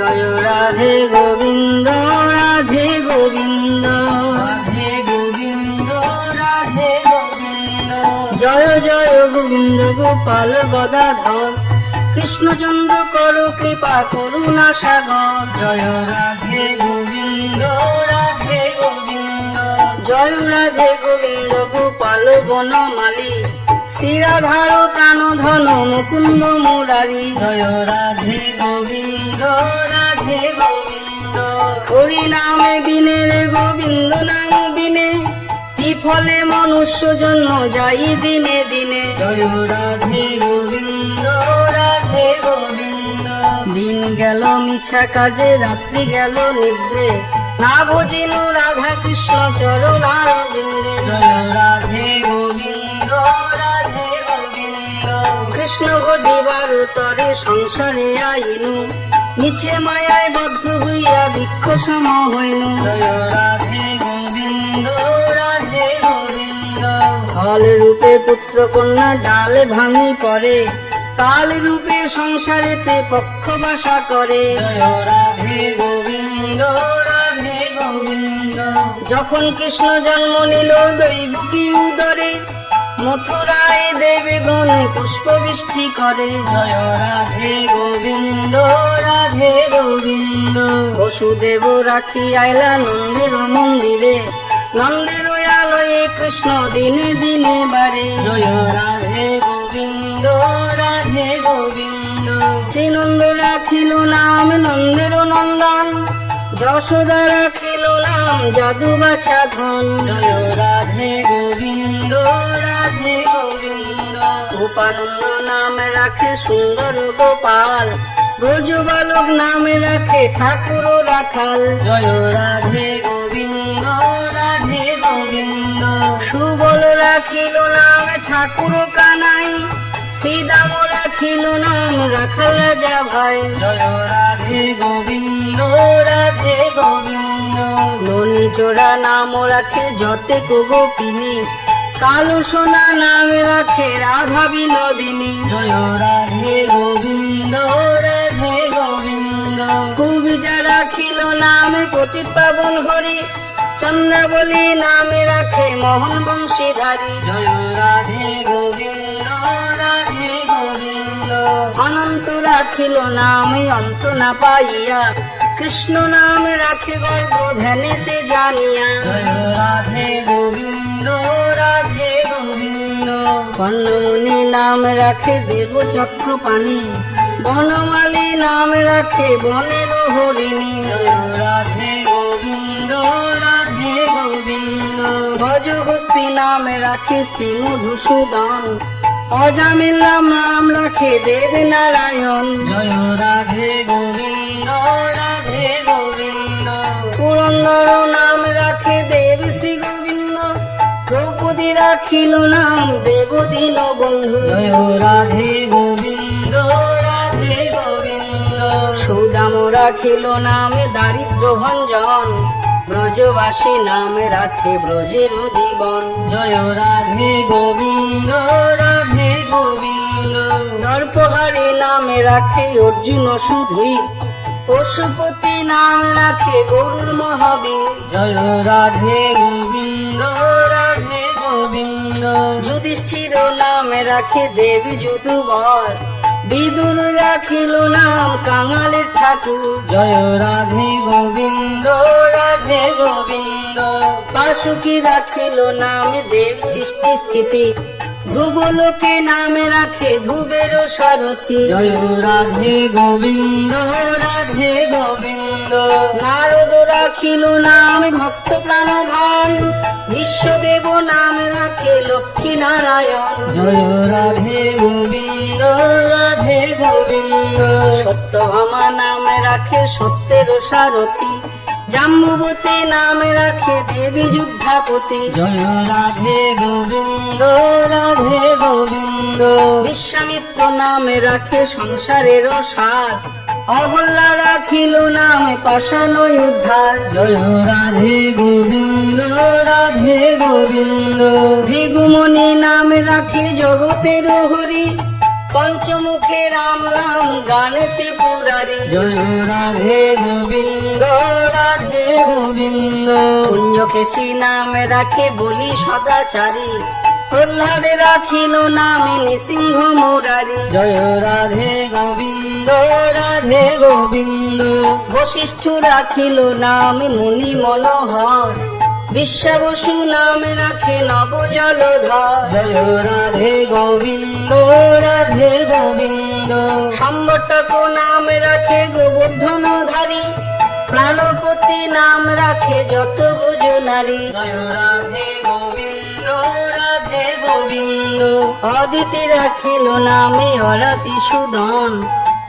জয় রাধে গোবিন্দ রাধে গোবিন্দ রাধে গোবিন্দ রাধে গোবিন্দ জয় জয় গোবিন্দ গোপাল গদাধর কৃষ্ণচন্দ্র কর কৃপা করুণা সাগর জয় রাধে গোবিন্দ রাধে গোবিন্দ জয় রাধে গোবিন্দ গোপাল বনমালী শ্রীরাধার প্রাণধন মুকুন্দ মুরারি জয় রাধে গোবিন্দ রাধে গোবিন্দ হরি নামে বিনে রে গোবিন্দ নাম বিনে বিফলে মনুষ্য জন্ম যাই দিনে দিনে জয় রাধে গোবিন্দ রাধে গোবিন্দ দিন গেল মিছা কাজে রাত্রি গেল নিদ্রে না বুঝিনু রাধা কৃষ্ণ চরণারবিন্দে জয় রাধে গোবিন্দ রাধে গোবিন্দ কৃষ্ণ ভজিবার তরে সংসারে আইনু নিচে মায়ায় বদ্ধ হইয়া বৃক্ষ সম হইনু জয় রাধে গোবিন্দ রাধে গোবিন্দ ফল রূপে পুত্র কন্যা ডাল ভাঙি পড়ে কাল রূপে সংসারেতে পক্ষ বাসা করে জয় রাধে গোবিন্দ রাধে গোবিন্দ যখন কৃষ্ণ জন্ম নিল দৈবকী উদরে মথুরায় দেবগণ পুষ্প বৃষ্টি করে জয় রাধে গোবিন্দ রাধে গোবিন্দ বসুদেব রাখি আইলা নন্দের মন্দিরে নন্দের আলয়ে কৃষ্ণ দিনে দিনে বারে জয় রাধে গোবিন্দ রাধে গোবিন্দ শ্রীনন্দ রাখিল নাম নন্দের নন্দন যশোদা রাখিল নাম যাদু বাছা ধন জয় রাধে গোবিন্দ রাধে গোবিন্দ গোপানন্দ নাম রাখে সুন্দর গোপাল ব্রজ বালক নামে রাখে ঠাকুর রাখাল জয় রাধে গোবিন্দ রাধে গোবিন্দ সুবল রাখিল নাম ঠাকুর কানাই শ্রীদাম রাখিল নাম রাখাল রাজা ভাই জয় রাধে গোবিন্দ রাধে গোবিন্দ ননী চোরা নাম রাখে যতে গোপিনী কালো সোনা নাম রাখে রাধা বিনোদিনী জয় রাধে গোবিন্দ রাধে গোবিন্দ কবিজা রাখিল নামে পতিত পাবন হরি চন্দ্রাবলী নামে রাখে মোহন বংশীধারী জয় রাধে গোবিন্দ রাধে গোবিন্দ অনন্ত রাখিল নামে অন্ত না পাইয়া কৃষ্ণ নামে রাখে গর্ব ধ্যানেতে জানিয়া জয় রাধে গোবিন্দ রাধে গোবিন্দ কর্ণমুনি নাম রাখে দেব চক্র পানি বনমালী নাম রাখে বনের হরিণী জয় রাধে গোবিন্দ রাধে গোবিন্দ ভজহস্তি নাম রাখে শ্রী মধুসূদন অজামিলা নাম রাখে দেব নারায়ণ জয় রাধে গোবিন্দ রাধে গোবিন্দ পুরন্দর নাম রাখে দেব শ্রী গোবিন্দ দ্রৌপদী রাখিল নাম দেব দীন বন্ধু জয় রাধে গোবিন্দ রাধে গোবিন্দ সৌদাম রাখিল নাম দারিদ্র ভঞ্জন ব্রজবাসী নাম রাখে ব্রজের জীবন জয় রাধে গোবিন্দ রাধে গোবিন্দ দর্পহারী নামে রাখে অর্জুন শুধুই পশুপতি নাম রাখে গরুর মহাবীর জয় রাধে গোবিন্দ রাধে গোবিন্দ যুধিষ্ঠির নামে রাখে দেবী যদুবর বিদুর রাখিল নাম কাঙালের ঠাকুর জয় রাধে গোবিন্দ রাধে গোবিন্দ বাসুকি রাখিল নাম দেব সৃষ্টি স্থিতি ধ্রুবলোকে নামে রাখে ধ্রুবের সারথি জয় রাধে গোবিন্দ রাধে গোবিন্দ নারদ রাখিল নাম ভক্ত প্রাণধন বিশ্বদেব নাম রাখে লক্ষ্মী নারায়ণ জয় রাধে গোবিন্দ রাধে গোবিন্দ সত্যভামা নাম রাখে সত্যের সারথি জাম্বুবতী নাম রাখে দেবী যুদ্ধাপতি জয় রাধে গোবিন্দ রাধে গোবিন্দ বিশ্বামিত্র নামে রাখে সংসারের সার অহল্যা রাখিল নামে পাষাণ উদ্ধার জয় রাধে গোবিন্দ রাধে গোবিন্দ ভৃগুমণি নামে রাখে জগতের হরি পঞ্চমুখে রাম নাম গানেতে পুরারি জয় রাধে গোবিন্দ রাধে গোবিন্দ কুঞ্জকেশী নাম রাখে বলি সদাচারী প্রহ্লাদে রাখিল নামে নৃসিংহ মুরারি জয় রাধে গোবিন্দ রাধে গোবিন্দ বশিষ্ঠ রাখিল নামে মুনি মনোহর বিশ্বাবসু নামে রাখে নব জলধর জয় রাধে গোবিন্দ রাধে গোবিন্দ সম্বটক নামে রাখে গোবর্ধনধারী প্রাণপতি নাম রাখে যত বুঝ নারী জয় রাধে গোবিন্দ রাধে গোবিন্দ অদিতি রাখিল নামে অরাতি সুধন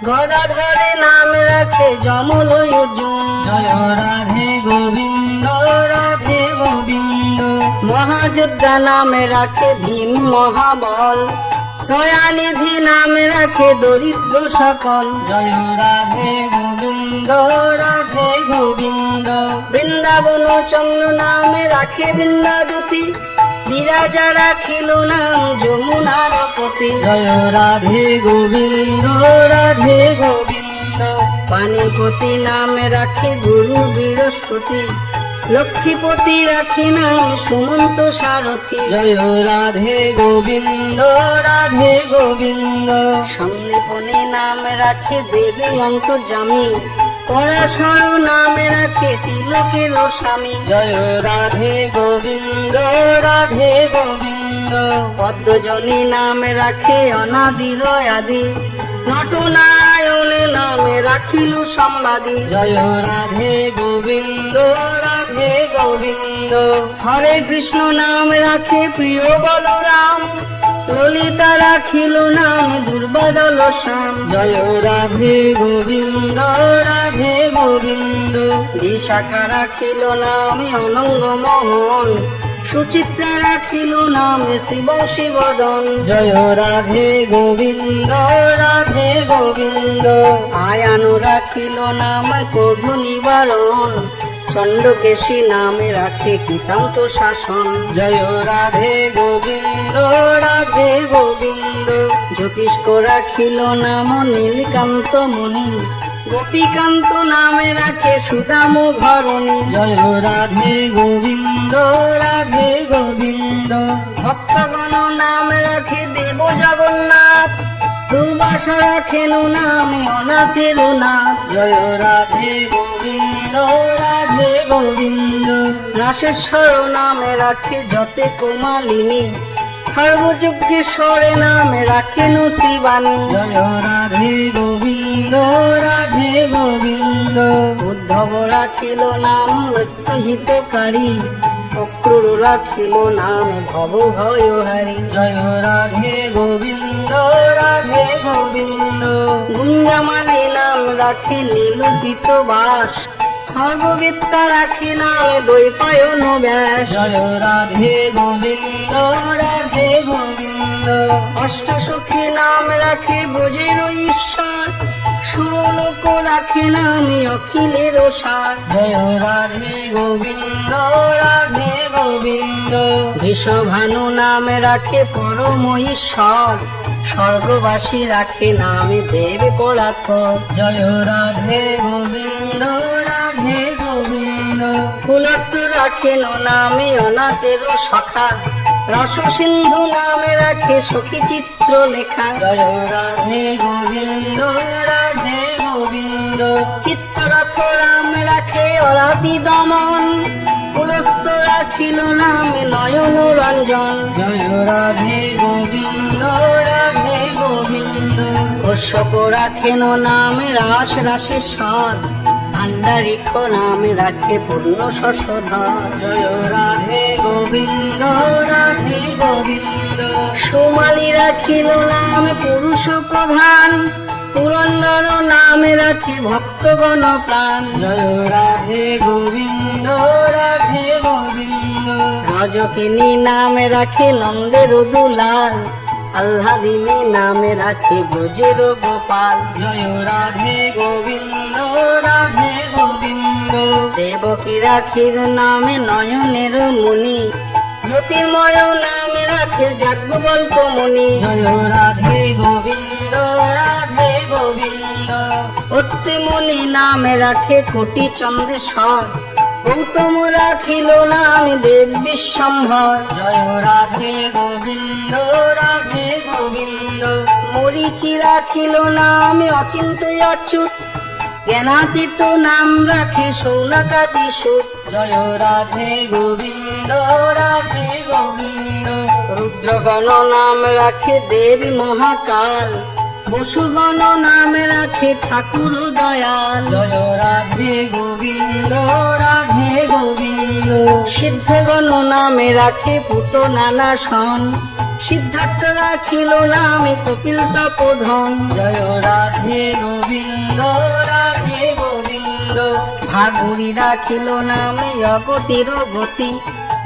গদাধরে নাম রাখে যমল অর্জুন জয় রাধে গোবিন্দ রাধে গোবিন্দ মহাযোদ্ধা নামে রাখে ভীম মহাবল দয়ানিধি নামে রাখে দরিদ্র সকল জয় রাধে গোবিন্দ রাধে গোবিন্দ বৃন্দাবন চন্দ্র নামে রাখে বৃন্দাদূতি বিরাজা রাখিল নাম যমুনার পতি জয় রাধে গোবিন্দ রাধে গোবিন্দ পানিপতি নামে রাখে গুরু বৃহস্পতি লক্ষ্মীপতি রাখি নাম সুমন্ত সারথী জয় রাধে গোবিন্দ রাধে গোবিন্দ সন্দীপনী নামে রাখে দেবী অন্তর্যামী পরাশর নামে রাখে তিলকের স্বামী জয় রাধে গোবিন্দ রাধে গোবিন্দ পদ্মজনী নামে রাখে অনাদির আদি নটনারায়ণ নামে রাখিল সম্বাদী জয় রাধে গোবিন্দ রাধে গোবিন্দ হরে কৃষ্ণ নাম রাখে প্রিয় বলরাম ললিতা রাখিল নাম দুর্বাদল শ্যাম জয় রাধে গোবিন্দ রাধে গোবিন্দ বিশাখা রাখিল নামে অনঙ্গ মোহন সুচিত্রা রাখিল নামে শিব শিবদন জয় রাধে গোবিন্দ রাধে গোবিন্দ আয়ানু রাখিল নাম ক্রোধ নিবারণ চন্ডকেশী নামে রাখে কৃতান্ত শাসন জয় রাধে গোবিন্দ রাধে গোবিন্দ জ্যোতিষ্ক রাখিল নাম নীলকান্ত মুনি গোপীকান্ত নামে রাখে সুদাম ঘরণী জয় রাধে গোবিন্দ রাধে গোবিন্দ ভক্তগণ নাম রাখে দেব জগন্নাথ দুর্বাসা রাখেন নামে অনাথের নাথ জয় রাধে গোবিন্দ রাধে গোবিন্দ রাসেশ্বর নামে রাখে যতে কোমালিনী সর্বযজ্ঞেশ্বরে নামে রাখেন শিবানী জয় রাধে গোবিন্দ রাধে গোবিন্দ উদ্ধব রাখিল নাম মৃত্যুহিতকারী অক্রূর রাখিল নামে ভব ভয়হারী জয় রাধে গোবিন্দ রাধে গোবিন্দ গুঞ্জামালী নাম রাখে নীলপিত বাস সর্ববিদ্যা রাখি নামে দ্বৈপায়ন ব্যাস জয় রাধে গোবিন্দ রাধে গোবিন্দ অষ্টসখী নাম রাখে ব্রজের ঈশ্বর সুরলোক রাখে নামে অখিলের সার জয় রাধে গোবিন্দ রাধে গোবিন্দ ভীষভানু নামে রাখে পরম ঈশ্বর স্বর্গবাসী রাখে নামে দেব পরাৎপর জয় রাধে গোবিন্দ রাধে গোবিন্দ কুলস্থ রাখেন নামে অনাথের সখা রস সিন্ধু নামে রাখে সখী চিত্র লেখা জয় রাধে গোবিন্দ রাধে গোবিন্দ চিত্তরথ রাম রাখে অরাতি দমন কুলস্থ রাখিল নামে নয়ন রঞ্জন জয় রাধে গোবিন্দ রাধে গোবিন্দ কশ্যপ রাখেন নামে রাস রাসেশ্বর ভান্ডারিক নামে রাখে পূর্ণ শশধর জয় রাধে গোবিন্দ রাধে গোবিন্দ সুমালি রাখিল নামে পুরুষ প্রধান পুরন্দর নামে রাখে ভক্তগণ প্রাণ জয় রাধে গোবিন্দ রাধে গোবিন্দ রজকিনী নামে রাখে নন্দের দুলাল আহ্লাদিনী নামে রাখে ব্রজের গোপাল জয় রাধে গোবিন্দ রাধে গোবিন্দ দেবকী রাখির নামে নয়নের মুনি জ্যোতির্ময় নামে রাখে রাখে যাজ্ঞবল্ক মুনি। জয় রাধে গোবিন্দ রাধে গোবিন্দ। অত্রি মুনি নামে রাখে কোটি চন্দ্রেশ্বর। গৌতম রাখিল নাম দেব বিশ্বম্ভর। জয় রাধে গোবিন্দ রাধে গোবিন্দ। মরিচি রাখিল নামে অচিন্ত অচ্যুত। জ্ঞানাতীত নাম রাখে সৌনকাদি সুত। জয় রাধে গোবিন্দ রাধে গোবিন্দ। রুদ্রগণ নাম রাখে দেবী মহাকাল। বসুগণ নাম রাখে ঠাকুর দয়াল। জয় রাধে গোবিন্দ রাধে গোবিন্দ। সিদ্ধগণ নামে রাখে পুত নানা সন। সিদ্ধার্থ রাখিল নামে কপিল তপোধন। জয় রাধে গোবিন্দ রাধে গোবিন্দ। ভাগুরি রাখিল নামে অগতির গতি।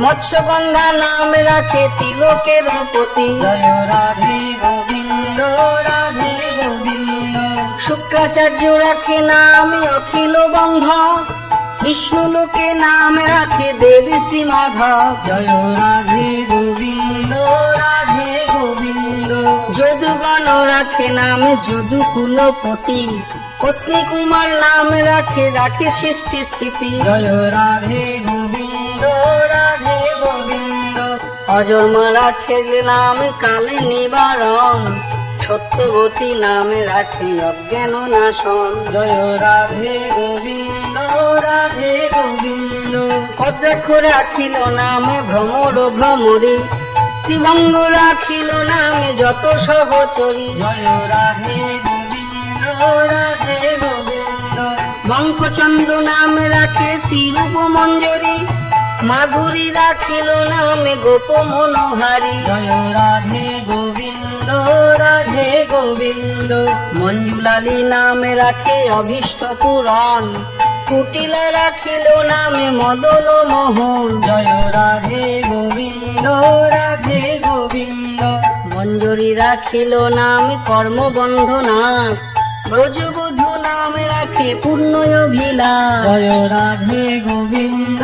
মৎস্যগন্ধা নামে রাখে তিলকের পতি। জয় রাধে গোবিন্দ রাধে গোবিন্দ। শুক্রাচার্য রাখে নামে অখিল বন্ধ। বিষ্ণু লোকে নাম রাখে দেবী শ্রী মাধব। জয় রাধে গোবিন্দ রাধে গোবিন্দ। যদুগণ রাখে নামে যদুকুলপতি। পত্নী কুমার নাম রাখে সৃষ্টি স্থিতি। জয় রাধে গোবিন্দ রাধে গোবিন্দ। অজন্মা রাখে নাম কালে নিবারণ। সত্যবতী নামে রাখে অজ্ঞান নাশন। জয় রাধে গোবিন্দ রাধে গোবিন্দ। অদ্রাক্ষ রাখিল নামে ভ্রমর ভ্রমরী। ত্রিভঙ্গ রাখিল নামে যত সহচরী। জয় রাধে গোবিন্দ রাধে গোবিন্দ। বঙ্কচন্দ্র নামে রাখে শ্রীরূপ মঞ্জরী। মাধুরী রাখিল নামে গোপ মনোহারী। জয় রাধে গোবিন্দ রাধে গোবিন্দ। মঞ্জুলালী নামে রাখে অভীষ্ট পূরণ। কুটিলা রাখিল নামে মদন মোহন। জয় রাধে গোবিন্দ রাধে গোবিন্দ। মঞ্জুরি রাখিল নামে কর্মবন্ধনাথ। ব্রজবধূ নামে রাখে পূর্ণ অভিলাষ। জয় রাধে গোবিন্দ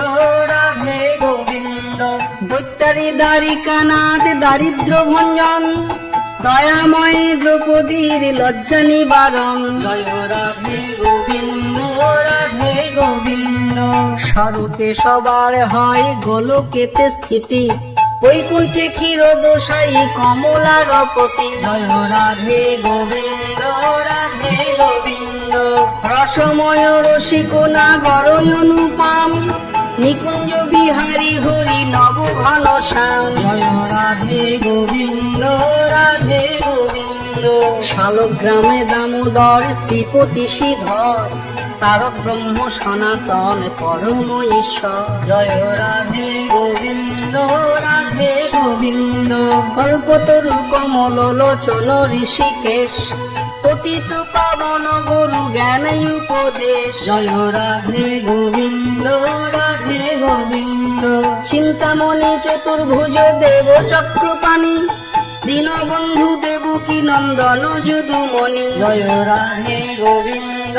রাধে গোবিন্দ। দৈত্যারী দ্বারিকা নাথ দারিদ্র ভঞ্জন। দয়াময় দ্রৌপদীর লজ্জা নিবারণ। জয় রাধে গোবিন্দ রাধে গোবিন্দ। স্বরূপে সবার হয় গোলকেতে স্থিতি। বৈকুণ্ঠে ক্ষীরদোষাই কমলার পতি। জয় রাধে গোবিন্দ রাধে গোবিন্দ। রসময় রসিকোনা বড়ই অনুপম। নিকুঞ্জ বিহারী হরি নব ঘন শ্যাম। জয় রাধে গোবিন্দ রাধে গোবিন্দ। শালগ্রামে দামোদর শ্রীপতি শ্রীধর। তারক ব্রহ্ম সনাতন পরম ঈশ্বর। জয় রাধে গোবিন্দ রাধে গোবিন্দ। কল্পতরু কমল লোচন ঋষিকেশ। পতিত পাবন গুরু জ্ঞান উপদেশ। জয় রাধে গোবিন্দ রাধে গোবিন্দ। চিন্তামণি চতুর্ভুজ দেব চক্রপাণি। দীনবন্ধু দেবকী নন্দন যদুমণি। জয় রাধে গোবিন্দ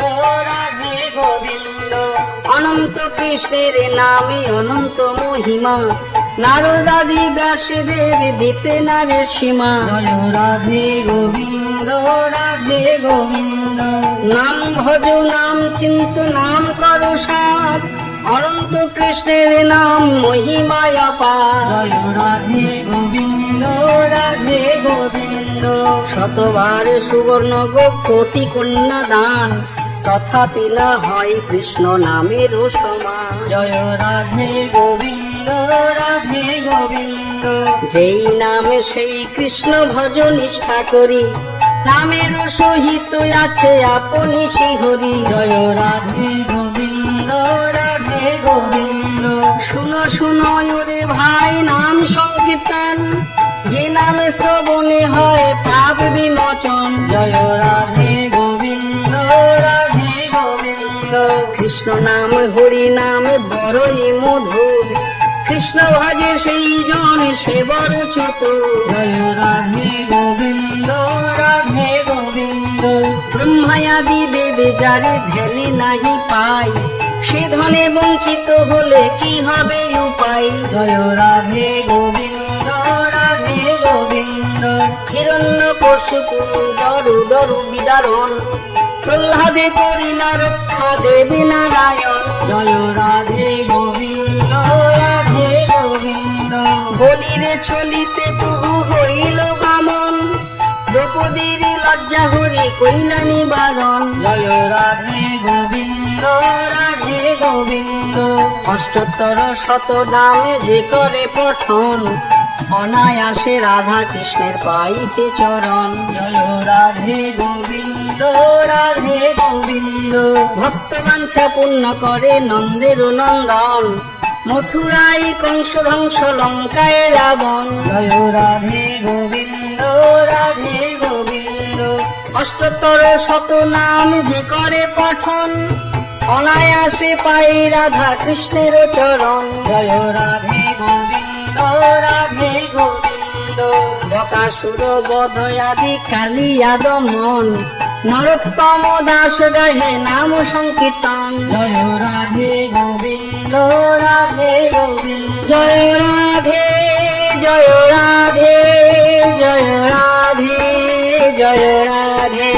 রাধে গোবিন্দ। অনন্ত কৃষ্ণের নামে অনন্ত মহিমা। নারদাদি ব্যাসদেব দিতে নারে সীমা। জয় রাধে গোবিন্দ রাধে গোবিন্দ। নাম ভজ নাম চিন্ত নাম করো সার। অনন্ত কৃষ্ণের নাম মহিমায় অপার। জয় রাধে গোবিন্দ রাধে গোবিন্দ। শতবার সুবর্ণ গো কোটি কন্যা দান। তথাপি না হয় কৃষ্ণ নামের সমান। জয় রাধে গোবিন্দ রাধে গোবিন্দ। যেই নামে সেই কৃষ্ণ ভজ নিষ্ঠা করি। নামের সহিত আছে আপনি শ্রীহরি। জয় রাধে গোবিন্দ রাধে গোবিন্দ। শুনো শুনো ওরে ভাই নাম সংকীর্তন। যে নামে শ্রবণে হয় পাপ বিমোচন। জয় রাধে গোবিন্দ রাধে গোবিন্দ। কৃষ্ণ নাম হরি নাম বড়ই মধুর। কৃষ্ণ ভজে সেই জন সে বড় চতুর। জয় রাধে গোবিন্দ রাধে গোবিন্দ। ব্রহ্মায়াদি দেবে যারে ধ্যানে নাহি পাই। সে ধনে বঞ্চিত হলে কি হবে উপায়। জয় রাধে গোবিন্দ রাধে গোবিন্দ। পশু দরু দরু বিদারণ, প্রহ্লাদে করি না রক্ষা দেবে নারায়ণ। জয় রাধে গোবিন্দ রাধে গোবিন্দ। বলিরে চলিতে প্রভু হইল বামন, দ্রৌপদীর লজ্জা হরি কইলা নিবারণ। জয় রাধে গোবিন্দ রাধে গোবিন্দ। অষ্টোত্তর শত নামে যে করে পঠন, অনায়াসে রাধা কৃষ্ণের পাইছে চরণ। জয় রাধে গোবিন্দ রাধে গোবিন্দ। ভক্ত বাঞ্ছা পূর্ণ করে নন্দের নন্দন, মথুরাই কংস ধ্বংস লঙ্কায় রাবণ। জয় রাধে গোবিন্দ রাধে গোবিন্দ। অষ্টোত্তর শত নাম যে করে পঠন, অনায়াসে পাই রাধা কৃষ্ণের চরণ। জয় রাধে গোবিন্দ রাধে গোবিন্দ। বকাসুর বধ আদি কালিয়া দমন, নরোত্তম দাস গাহে নাম সংকীর্তন। জয় রাধে গোবিন্দ রাধে গোবিন্দ। জয় রাধে জয় রাধে জয় রাধে জয় রাধে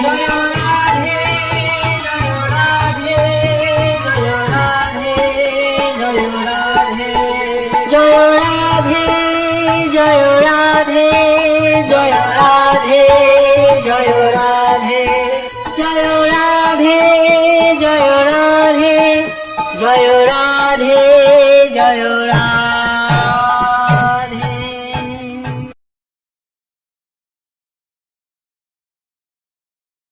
জয় রাধে জয় রাধে জয় রাধে জয় রাধে জয় রাধে জয় রাধে জয় রাধে জয় রাধে জয় রাধে জয় রাধে।